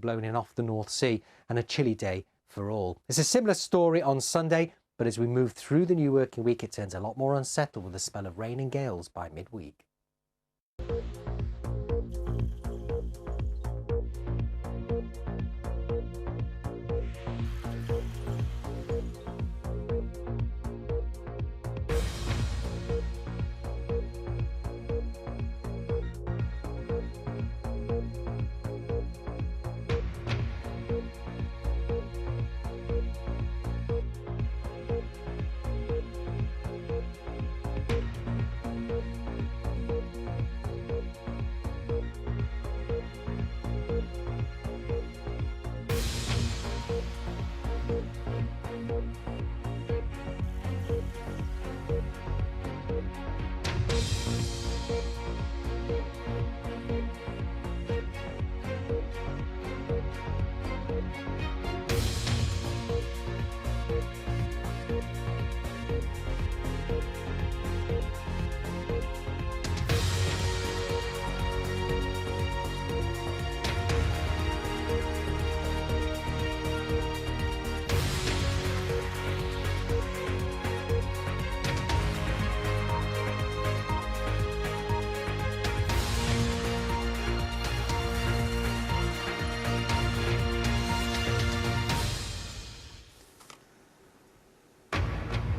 blown in off the North Sea and a chilly day for all. It's a similar story on Sunday, but as we move through the new working week, it turns a lot more unsettled with a spell of rain and gales by midweek.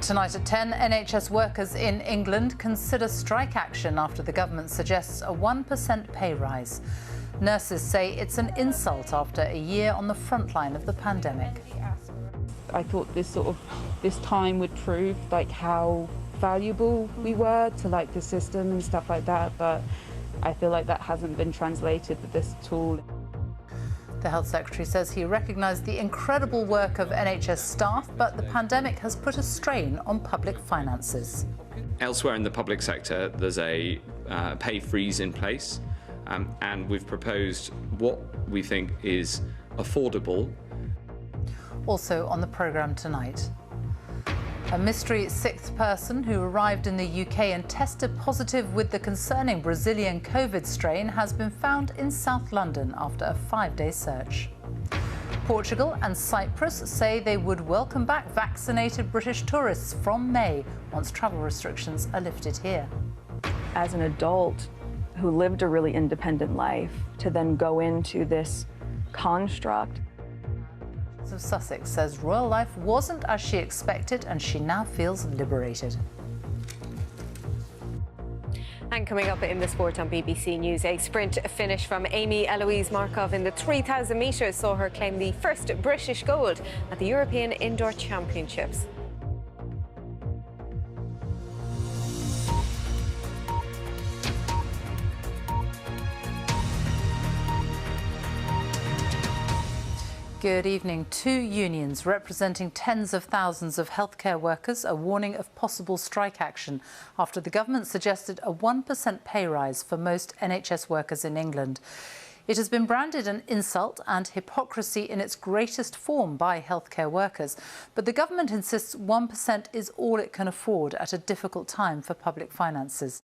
Tonight at 10, NHS workers in England consider strike action after the government suggests a 1% pay rise. Nurses say it's an insult after a year on the front line of the pandemic. I thought this time would prove how valuable we were to the system and stuff like that, but I feel like that hasn't been translated with this tool. The Health Secretary says he recognised the incredible work of NHS staff, but the pandemic has put a strain on public finances. Elsewhere in the public sector, there's a pay freeze in place, and we've proposed what we think is affordable. Also on the programme tonight, a mystery sixth person who arrived in the UK and tested positive with the concerning Brazilian COVID strain has been found in South London after a 5-day search. Portugal and Cyprus say they would welcome back vaccinated British tourists from May once travel restrictions are lifted here. As an adult who lived a really independent life, to then go into this construct. Of Sussex says royal life wasn't as she expected and she now feels liberated. And coming up in the sport on BBC News, a sprint finish from Amy Eloise Markov in the 3,000 metres saw her claim the first British gold at the European Indoor Championships. Good evening. 2 unions representing tens of thousands of healthcare workers are warning of possible strike action after the government suggested a 1% pay rise for most NHS workers in England. It has been branded an insult and hypocrisy in its greatest form by healthcare workers, but the government insists 1% is all it can afford at a difficult time for public finances.